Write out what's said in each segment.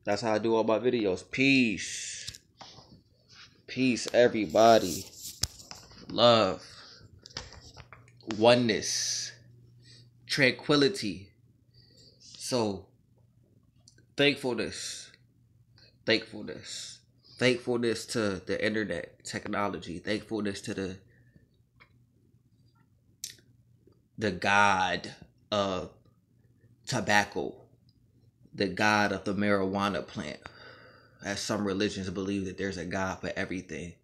That's how I do all my videos. Peace. Peace, everybody. Love. Oneness. Tranquility. So, thankfulness. Thankfulness. Thankfulness to the internet, technology. Thankfulness to the God of tobacco. The God of the marijuana plant. As some religions believe that there's a God for everything.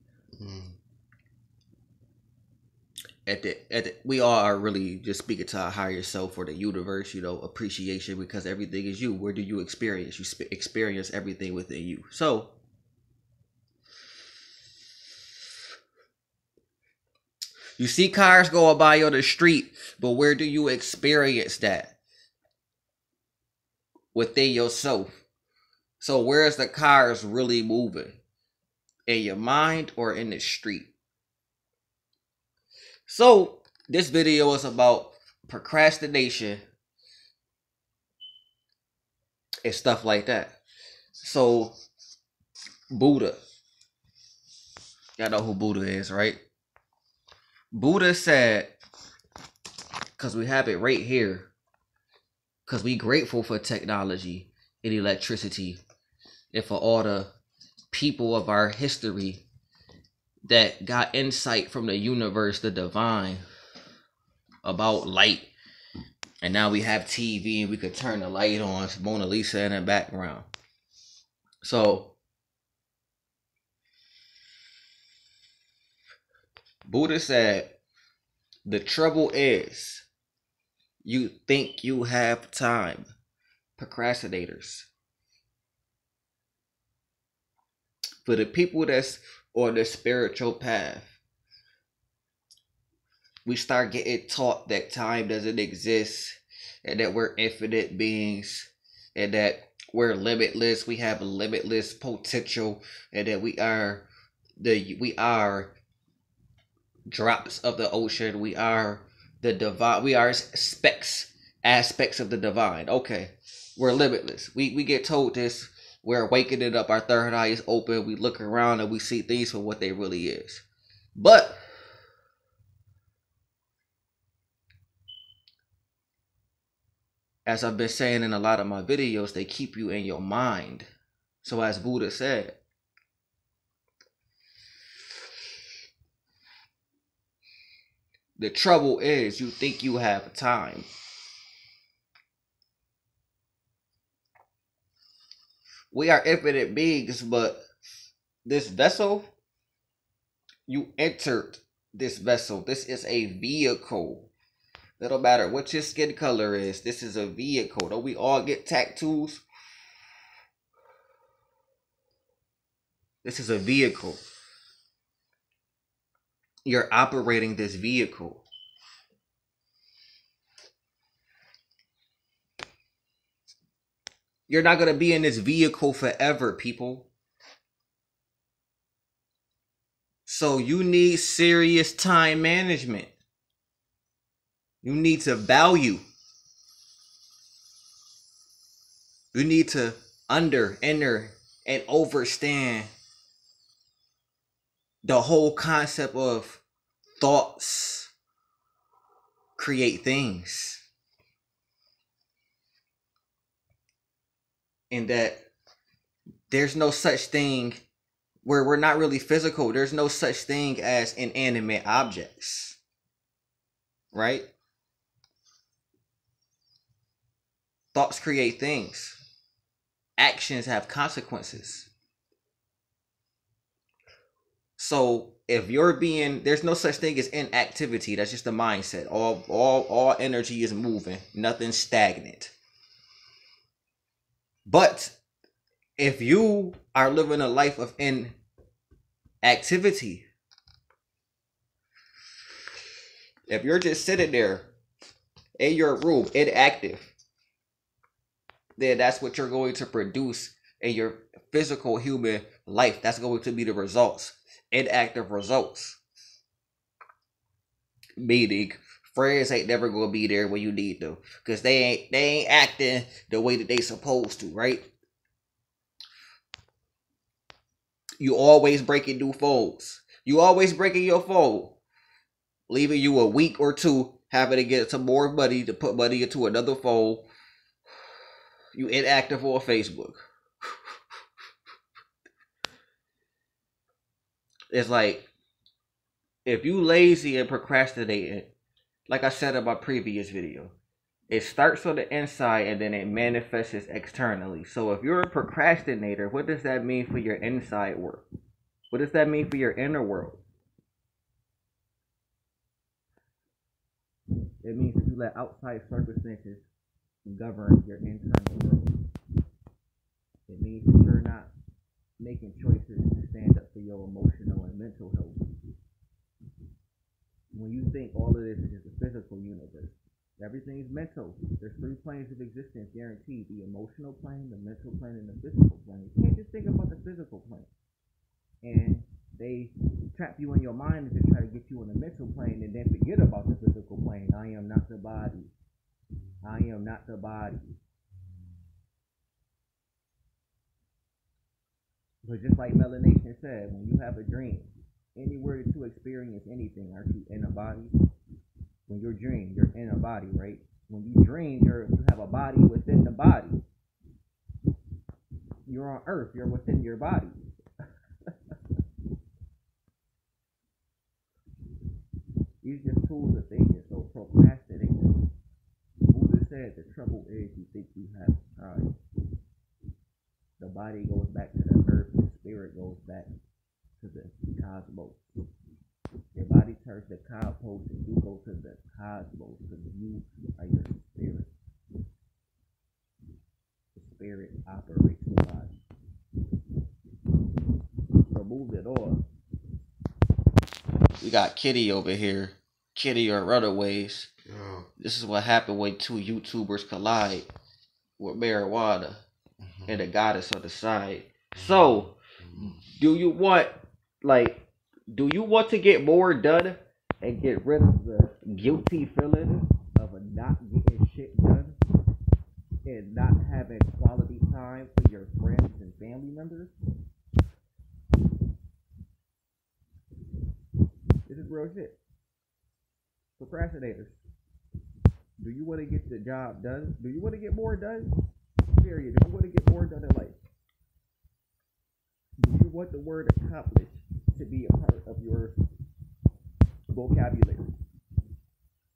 We all are really just speaking to our higher self or the universe, appreciation, because everything is you. Where do you experience? You experience everything within you. So, you see cars going by on the street, but where do you experience that? Within yourself. So, where is the cars really moving? In your mind or in the street? So, this video is about procrastination and stuff like that. So, Buddha. Y'all know who Buddha is, right? Buddha said, because we have it right here, because we grateful for technology and electricity and for all the people of our history that got insight from the universe, the divine, about light. And now we have TV and we could turn the light on. It's Mona Lisa in the background. So, Buddha said, the trouble is, you think you have time. Procrastinators. For the people that's on the spiritual path, we start getting taught that time doesn't exist and that we're infinite beings and that we're limitless. We have limitless potential and that we are drops of the ocean. We are the divine. We are aspects of the divine. Okay, we're limitless. We get told this. We're waking it up. Our third eye is open. We look around and we see things for what they really is. But as I've been saying in a lot of my videos, they keep you in your mind. So as Buddha said, the trouble is you think you have time. We are infinite beings, but this vessel, you entered this vessel. This is a vehicle. It don't matter what your skin color is. This is a vehicle. Don't we all get tattoos? This is a vehicle. You're operating this vehicle. You're not going to be in this vehicle forever, people. So you need serious time management. You need to value. You need to enter, and understand the whole concept of thoughts create things. And that there's no such thing where we're not really physical. There's no such thing as inanimate objects. Right? Thoughts create things. Actions have consequences. So if you're there's no such thing as inactivity. That's just the mindset. All energy is moving. Nothing's stagnant. But if you are living a life of inactivity, if you're just sitting there in your room, inactive, then that's what you're going to produce in your physical human life. That's going to be the results. Inactive results. Meaning, friends ain't never gonna be there when you need them, because they ain't acting the way that they supposed to, right? You always breaking new folds. You always breaking your fold, leaving you a week or two having to get some more money to put money into another fold. You inactive on Facebook. It's like, if you lazy and procrastinating, like I said in my previous video, it starts on the inside and then it manifests externally. So if you're a procrastinator, what does that mean for your inside work? What does that mean for your inner world? It means that you let outside circumstances govern your internal world. It means that you're not making choices to stand up for your emotional and mental health. When you think all of this is just a physical universe, everything is mental. There's 3 planes of existence guaranteed: the emotional plane, the mental plane, and the physical plane. You can't just think about the physical plane. And they trap you in your mind and just try to get you on the mental plane and then forget about the physical plane. I am not the body. I am not the body. But just like Melanation said, when you have a dream, anywhere to experience anything, aren't you in a body? When you dream, you're in a body, right? When you dream, you have a body within the body. You're on earth, you're within your body. These are just tools of thinking. So procrastinating. Buddha said the trouble is you think you have time. The body goes back to the earth, the spirit goes back to the cosmos. Your body turns to cosmos and you go to the cosmos because you are your spirit. The spirit operates the body. Remove it all. We got Kitty over here. Kitty or Runaways. Yeah. This is what happened when 2 YouTubers collide with marijuana and the goddess on the side. So, do you want to get more done and get rid of the guilty feeling of not getting shit done and not having quality time for your friends and family members? This is real shit. Procrastinators. Do you want to get the job done? Do you want to get more done? Period. Do you want to get more done in life? Do you want the word accomplished to be a part of your vocabulary?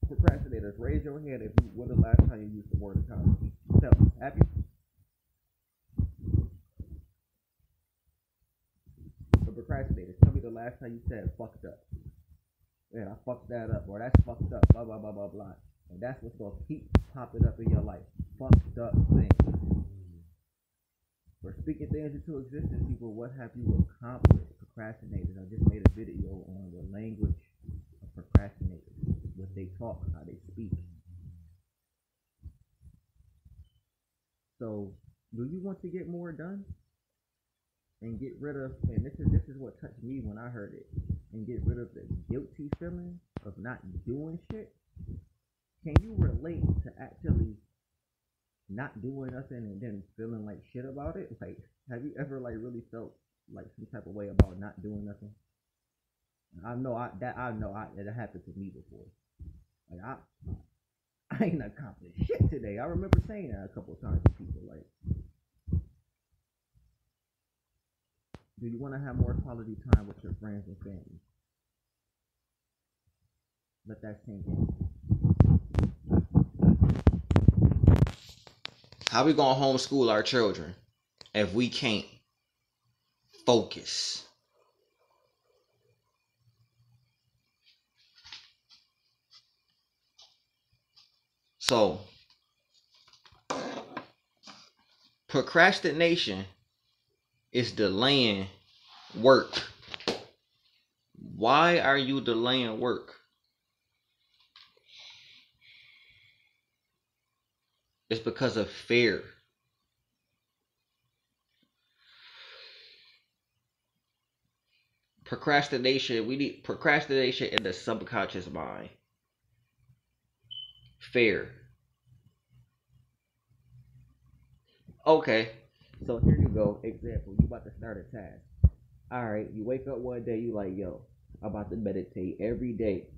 Procrastinators, raise your hand if you, when the last time you used the word accomplished. Tell me, have you? The procrastinators, tell me the last time you said fucked up. Man, I fucked that up, or that's fucked up, blah, blah, blah, blah, blah. And that's what's going to keep popping up in your life. Fucked up things. For speaking things into existence, people, what have you accomplished? Procrastinators. I just made a video on the language of procrastinators. What they talk, how they speak. So, do you want to get more done? And get rid of, and this is what touched me when I heard it, and get rid of the guilty feeling of not doing shit? Can you relate to actually not doing nothing and then feeling like shit about it? Like, have you ever like really felt like some type of way about not doing nothing? I know that happened to me before. Like I ain't accomplished shit today. I remember saying that a couple of times to people. Like, do you want to have more quality time with your friends and family? Let that sink in. How we gonna homeschool our children if we can't focus? So, procrastination is delaying work. Why are you delaying work? It's because of fear. Procrastination, we need procrastination in the subconscious mind. Fear. Okay, so here you go. Example, you about to start a task. All right, you wake up one day, you like, yo, I'm about to meditate every day.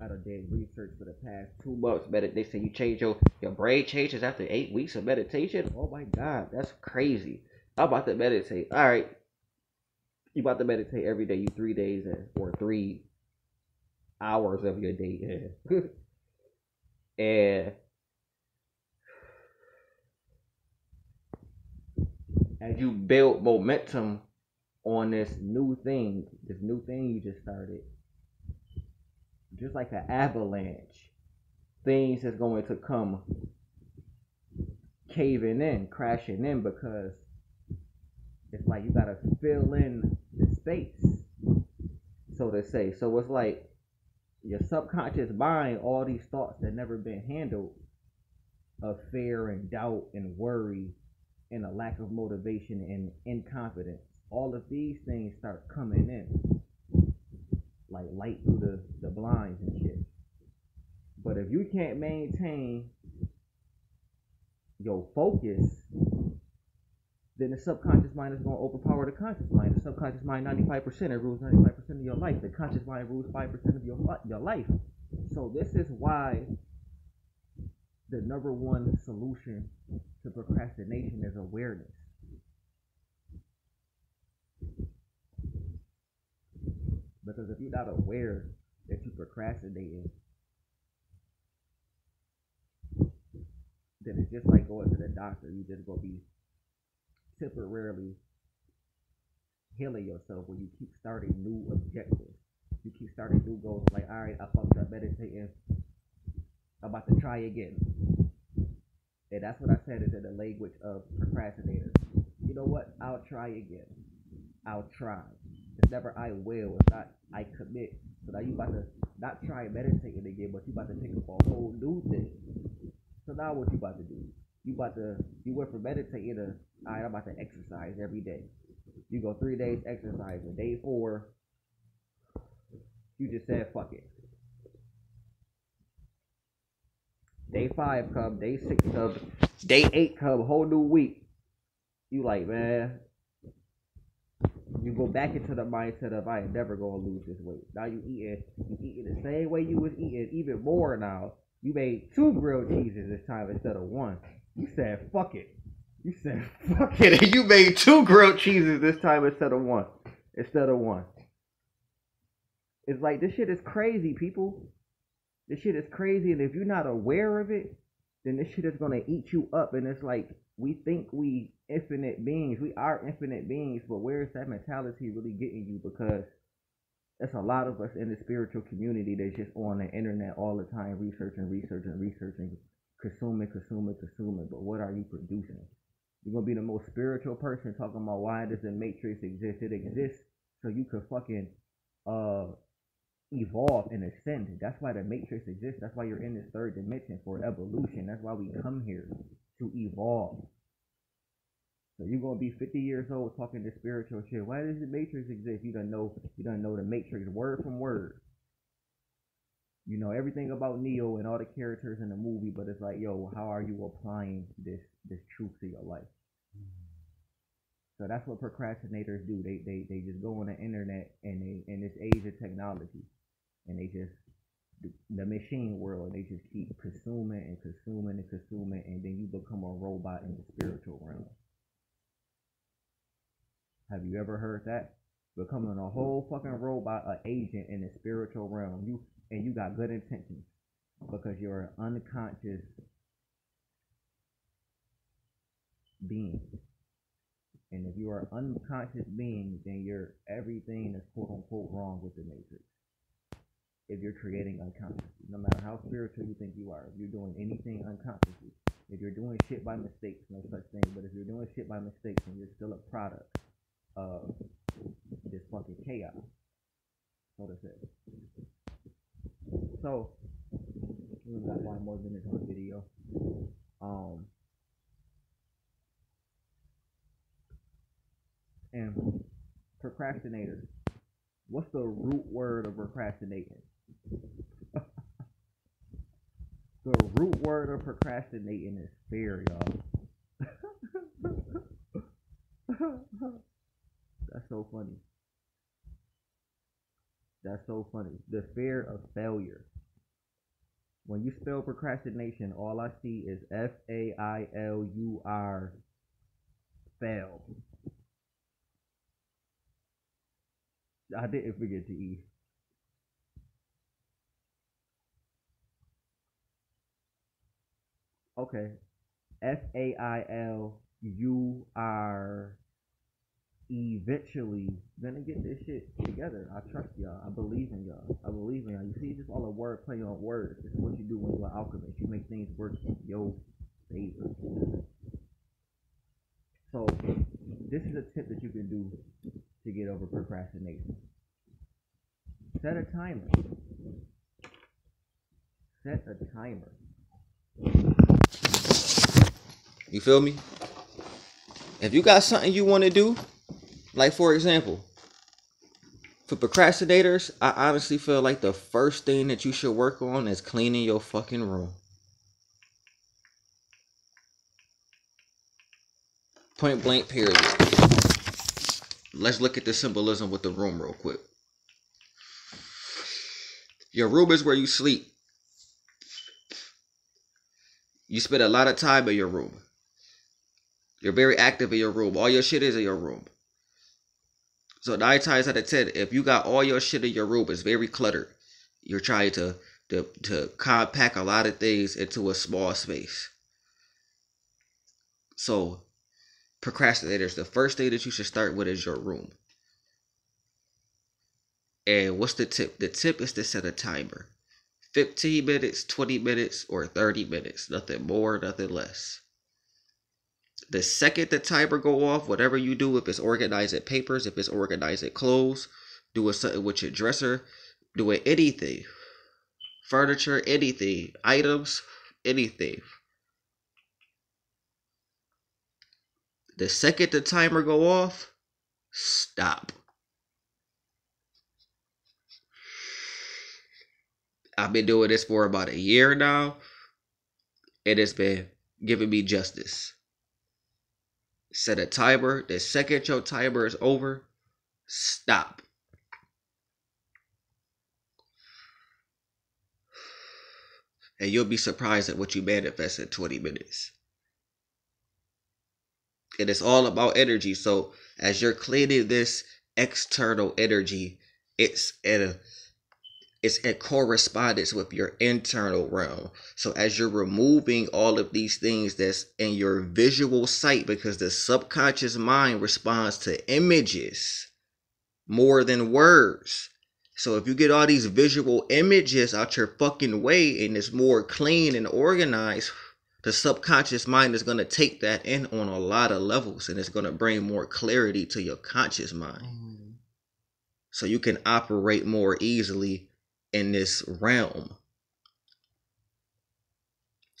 I done did research for the past 2 months. They say you change your brain changes after 8 weeks of meditation. Oh my god, that's crazy. I'm about to meditate. All right, you about to meditate every day. You 3 days in, or 3 hours of your day in, and as you build momentum on this new thing you just started, just like an avalanche, things is going to come caving in, crashing in, because it's like you gotta fill in the space, so to say. So it's like your subconscious mind, all these thoughts that never been handled, of fear and doubt and worry and a lack of motivation and incompetence, all of these things start coming in like light through the blinds and shit. But if you can't maintain your focus, then the subconscious mind is going to overpower the conscious mind. The subconscious mind, 95%, it rules 95% of your life. The conscious mind rules 5% of your life. So this is why the number one solution to procrastination is awareness. Because if you're not aware that you're procrastinating, then it's just like going to the doctor. You just gonna be temporarily healing yourself when you keep starting new objectives. You keep starting new goals. Like, all right, I fucked up meditating. I'm about to try again. And that's what I said is in the language of procrastinators. You know what? I'll try again. I'll try. It's never I will. It's not I commit. So now you about to not try meditating again, but you about to take up a whole new thing. So now what you about to do? You went from meditating to, all right, I'm about to exercise every day. You go 3 days exercising. Day 4, you just said fuck it. Day 5 come, day 6 come, day 8 come, whole new week. You like, man, you go back into the mindset of I ain't never gonna lose this weight. Now you eating the same way you was eating, even more now. You made 2 grilled cheeses this time instead of 1. You said fuck it. You said fuck it, and you made 2 grilled cheeses this time instead of 1. It's like, this shit is crazy, people. This shit is crazy, and if you're not aware of it, then this shit is gonna eat you up. And it's like, we think we infinite beings. We are infinite beings, but where's that mentality really getting you? Because there's a lot of us in the spiritual community that's just on the internet all the time, researching, consuming. But what are you producing? You're gonna be the most spiritual person talking about why does the matrix exist? It exists so you could fucking evolve and ascend. That's why the matrix exists. That's why you're in this third dimension, for evolution. That's why we come here, to evolve. So you're gonna be 50 years old talking this spiritual shit. Why does the matrix exist? You don't know the matrix word from word. You know everything about Neo and all the characters in the movie, but it's like, yo, how are you applying this truth to your life? So that's what procrastinators do. They just go on the internet and they, in this age of technology, and they just, the machine world, and they just keep consuming, and then you become a robot in the spiritual realm. Have you ever heard that? Becoming a whole fucking robot, an agent in the spiritual realm. You got good intentions because you're an unconscious being. And if you are an unconscious being, then everything is quote unquote wrong with the matrix. If you're creating unconsciously, no matter how spiritual you think you are, if you're doing anything unconsciously, if you're doing shit by mistakes, no such thing, but if you're doing shit by mistakes, then you're still a product of this fucking chaos. So that's it. So we got 1 more minute on the video. And procrastinators. What's the root word of procrastinating? The root word of procrastinating is fear, y'all. so funny. That's so funny. The fear of failure. When you spell procrastination, all I see is FAILUR, fail. I didn't forget the E. Okay. FAILUR. Eventually gonna get this shit together. I trust y'all. I believe in y'all. I believe in y'all. You see, it's just all a word play on words. This is what you do when you're an alchemist. You make things work in your favor. So this is a tip that you can do to get over procrastination. Set a timer. Set a timer. You feel me? If you got something you want to do, like for example, for procrastinators, I honestly feel like the first thing that you should work on is cleaning your fucking room. Point blank, period. Let's look at the symbolism with the room real quick. Your room is where you sleep. You spend a lot of time in your room. You're very active in your room. All your shit is in your room. So 9 times out of 10, if you got all your shit in your room, it's very cluttered. You're trying to compact a lot of things into a small space. So procrastinators, the first thing that you should start with is your room. And what's the tip? The tip is to set a timer. 15 minutes, 20 minutes, or 30 minutes. Nothing more, nothing less. The second the timer go off, whatever you do, if it's organizing papers, if it's organizing clothes, doing something with your dresser, doing anything, furniture, anything, items, anything. The second the timer go off, stop. I've been doing this for about a year now, and it's been giving me justice. Set a timer. The second your timer is over, stop. And you'll be surprised at what you manifest in 20 minutes. And it's all about energy. So as you're cleaning this external energy, it's in correspondence with your internal realm. So as you're removing all of these things that's in your visual sight, because the subconscious mind responds to images more than words. So if you get all these visual images out your fucking way and it's more clean and organized, the subconscious mind is going to take that in on a lot of levels, and it's going to bring more clarity to your conscious mind. So you can operate more easily in this realm.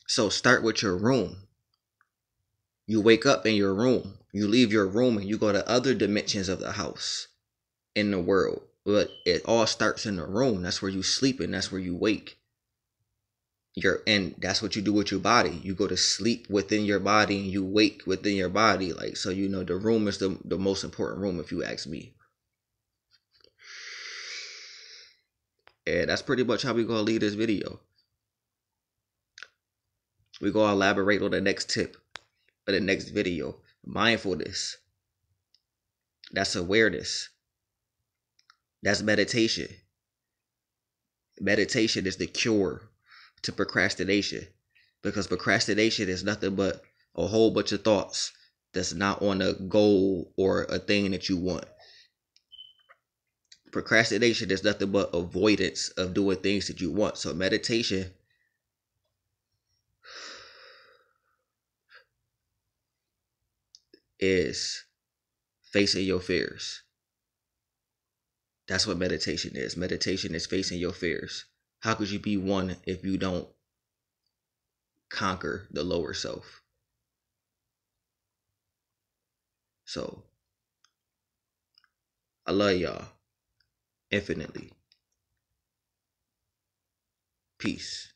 So start with your room. You wake up in your room. You leave your room and you go to other dimensions of the house, in the world. But it all starts in the room. That's where you sleep and that's where you wake. And that's what you do with your body. You go to sleep within your body and you wake within your body. Like, so you know the room is the most important room, if you ask me. And that's pretty much how we're gonna leave this video. We're gonna elaborate on the next tip of the next video. Mindfulness. That's awareness. That's meditation. Meditation is the cure to procrastination, because procrastination is nothing but a whole bunch of thoughts that's not on a goal or a thing that you want. Procrastination is nothing but avoidance of doing things that you want. So meditation is facing your fears. That's what meditation is. Meditation is facing your fears. How could you be one if you don't conquer the lower self? So I love y'all infinitely. Peace.